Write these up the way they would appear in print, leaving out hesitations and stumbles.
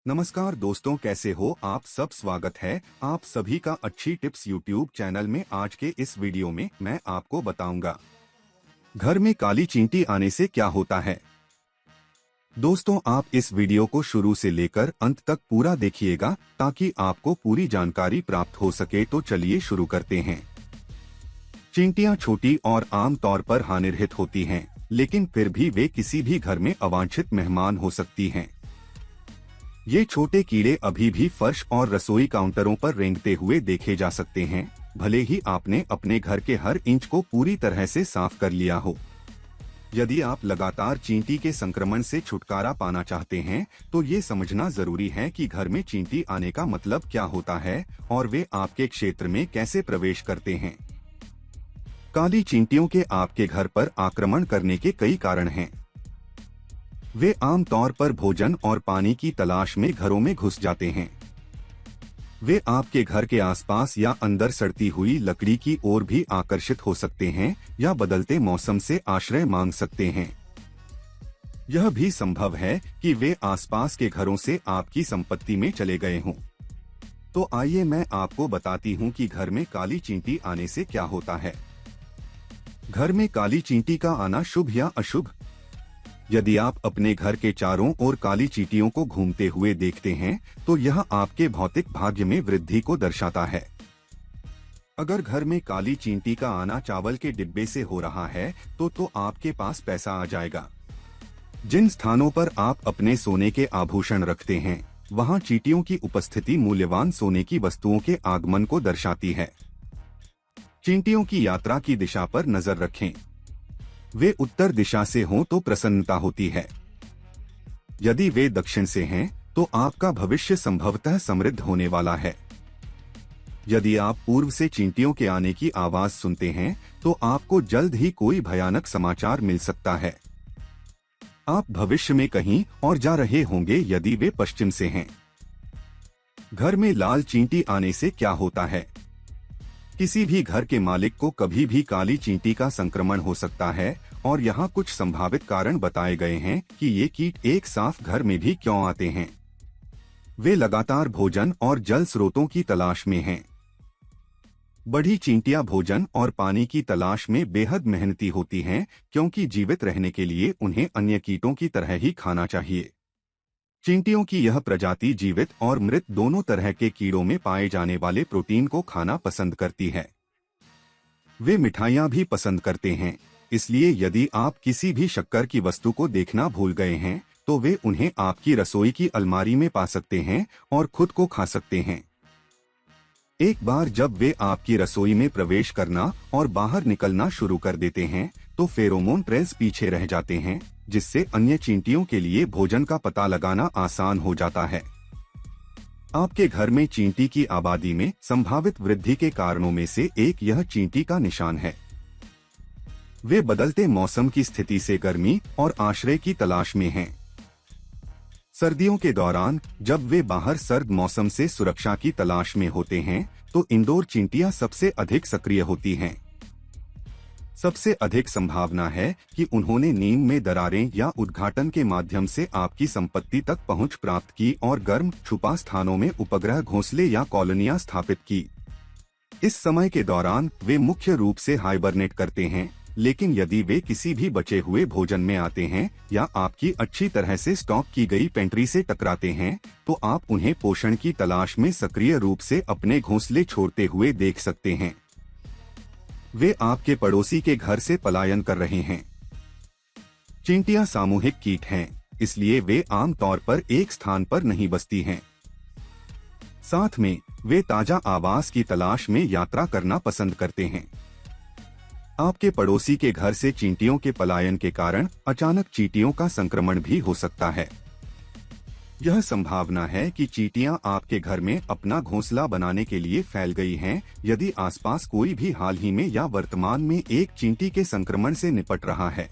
नमस्कार दोस्तों, कैसे हो आप सब। स्वागत है आप सभी का अच्छी टिप्स यूट्यूब चैनल में। आज के इस वीडियो में मैं आपको बताऊंगा घर में काली चींटी आने से क्या होता है। दोस्तों, आप इस वीडियो को शुरू से लेकर अंत तक पूरा देखिएगा ताकि आपको पूरी जानकारी प्राप्त हो सके। तो चलिए शुरू करते हैं। चींटियां छोटी और आम तौर पर हानिरहित होती हैं, लेकिन फिर भी वे किसी भी घर में अवांछित मेहमान हो सकती हैं। ये छोटे कीड़े अभी भी फर्श और रसोई काउंटरों पर रेंगते हुए देखे जा सकते हैं, भले ही आपने अपने घर के हर इंच को पूरी तरह से साफ कर लिया हो। यदि आप लगातार चींटी के संक्रमण से छुटकारा पाना चाहते हैं, तो ये समझना जरूरी है कि घर में चींटी आने का मतलब क्या होता है और वे आपके क्षेत्र में कैसे प्रवेश करते हैं। काली चींटियों के आपके घर पर आक्रमण करने के कई कारण हैं। वे आमतौर पर भोजन और पानी की तलाश में घरों में घुस जाते हैं। वे आपके घर के आसपास या अंदर सड़ती हुई लकड़ी की ओर भी आकर्षित हो सकते हैं या बदलते मौसम से आश्रय मांग सकते हैं। यह भी संभव है कि वे आसपास के घरों से आपकी संपत्ति में चले गए हों। तो आइए मैं आपको बताती हूँ कि घर में काली चींटी आने से क्या होता है। घर में काली चींटी का आना शुभ या अशुभ। यदि आप अपने घर के चारों ओर काली चींटियों को घूमते हुए देखते हैं, तो यह आपके भौतिक भाग्य में वृद्धि को दर्शाता है। अगर घर में काली चींटी का आना चावल के डिब्बे से हो रहा है, तो आपके पास पैसा आ जाएगा। जिन स्थानों पर आप अपने सोने के आभूषण रखते हैं, वहां चींटियों की उपस्थिति मूल्यवान सोने की वस्तुओं के आगमन को दर्शाती है। चींटियों की यात्रा की दिशा पर नजर रखें। वे उत्तर दिशा से हों तो प्रसन्नता होती है। यदि वे दक्षिण से हैं, तो आपका भविष्य संभवतः समृद्ध होने वाला है। यदि आप पूर्व से चींटियों के आने की आवाज सुनते हैं, तो आपको जल्द ही कोई भयानक समाचार मिल सकता है। आप भविष्य में कहीं और जा रहे होंगे यदि वे पश्चिम से हैं। घर में लाल चींटी आने से क्या होता है। किसी भी घर के मालिक को कभी भी काली चींटी का संक्रमण हो सकता है और यहाँ कुछ संभावित कारण बताए गए हैं कि ये कीट एक साफ घर में भी क्यों आते हैं। वे लगातार भोजन और जल स्रोतों की तलाश में हैं। बड़ी चींटियां भोजन और पानी की तलाश में बेहद मेहनती होती हैं, क्योंकि जीवित रहने के लिए उन्हें अन्य कीटों की तरह ही खाना चाहिए। चींटियों की यह प्रजाति जीवित और मृत दोनों तरह के कीड़ों में पाए जाने वाले प्रोटीन को खाना पसंद करती है। वे मिठाइयाँ भी पसंद करते हैं, इसलिए यदि आप किसी भी शक्कर की वस्तु को देखना भूल गए हैं, तो वे उन्हें आपकी रसोई की अलमारी में पा सकते हैं और खुद को खा सकते हैं। एक बार जब वे आपकी रसोई में प्रवेश करना और बाहर निकलना शुरू कर देते हैं, तो फेरोमोन ट्रेल्स पीछे रह जाते हैं, जिससे अन्य चींटियों के लिए भोजन का पता लगाना आसान हो जाता है। आपके घर में चींटी की आबादी में संभावित वृद्धि के कारणों में से एक यह चींटी का निशान है। वे बदलते मौसम की स्थिति से गर्मी और आश्रय की तलाश में हैं। सर्दियों के दौरान जब वे बाहर सर्द मौसम से सुरक्षा की तलाश में होते हैं, तो इंडोर चींटियां सबसे अधिक सक्रिय होती हैं। सबसे अधिक संभावना है कि उन्होंने नींद में दरारें या उद्घाटन के माध्यम से आपकी संपत्ति तक पहुंच प्राप्त की और गर्म छुपा स्थानों में उपग्रह घोंसले या कॉलोनियां स्थापित की। इस समय के दौरान वे मुख्य रूप से हाइबरनेट करते हैं, लेकिन यदि वे किसी भी बचे हुए भोजन में आते हैं या आपकी अच्छी तरह से स्टॉक की गई पेंट्री से टकराते हैं, तो आप उन्हें पोषण की तलाश में सक्रिय रूप से अपने घोंसले छोड़ते हुए देख सकते हैं। वे आपके पड़ोसी के घर से पलायन कर रहे हैं। चींटियां सामूहिक कीट हैं, इसलिए वे आमतौर पर एक स्थान पर नहीं बसती हैं। साथ में वे ताजा आवास की तलाश में यात्रा करना पसंद करते हैं। आपके पड़ोसी के घर से चींटियों के पलायन के कारण अचानक चींटियों का संक्रमण भी हो सकता है। यह संभावना है कि चींटियां आपके घर में अपना घोंसला बनाने के लिए फैल गई हैं, यदि आसपास कोई भी हाल ही में या वर्तमान में एक चींटी के संक्रमण से निपट रहा है।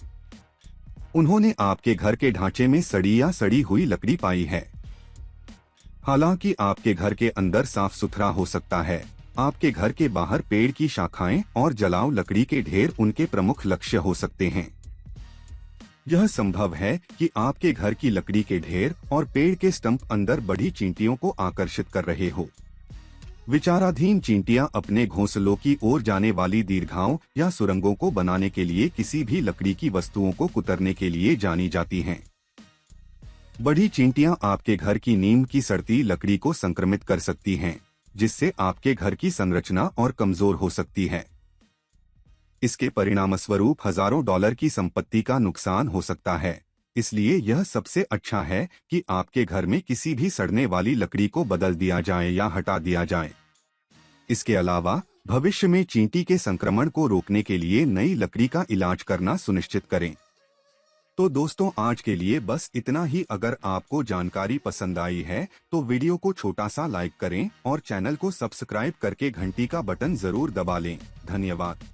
उन्होंने आपके घर के ढांचे में सड़ी या सड़ी हुई लकड़ी पाई है। हालांकि आपके घर के अंदर साफ सुथरा हो सकता है, आपके घर के बाहर पेड़ की शाखाएं और जलाऊ लकड़ी के ढेर उनके प्रमुख लक्ष्य हो सकते हैं। यह संभव है कि आपके घर की लकड़ी के ढेर और पेड़ के स्टंप अंदर बढ़ी चींटियों को आकर्षित कर रहे हो। विचाराधीन चींटियां अपने घोंसलों की ओर जाने वाली दीर्घाओं या सुरंगों को बनाने के लिए किसी भी लकड़ी की वस्तुओं को कुतरने के लिए जानी जाती हैं। बड़ी चींटियां आपके घर की नींव की सड़ती लकड़ी को संक्रमित कर सकती हैं, जिससे आपके घर की संरचना और कमजोर हो सकती है। इसके परिणामस्वरूप हजारों डॉलर की संपत्ति का नुकसान हो सकता है। इसलिए यह सबसे अच्छा है कि आपके घर में किसी भी सड़ने वाली लकड़ी को बदल दिया जाए या हटा दिया जाए। इसके अलावा भविष्य में चींटी के संक्रमण को रोकने के लिए नई लकड़ी का इलाज करना सुनिश्चित करें। तो दोस्तों, आज के लिए बस इतना ही। अगर आपको जानकारी पसंद आई है तो वीडियो को छोटा सा लाइक करें और चैनल को सब्सक्राइब करके घंटी का बटन जरूर दबा लें। धन्यवाद।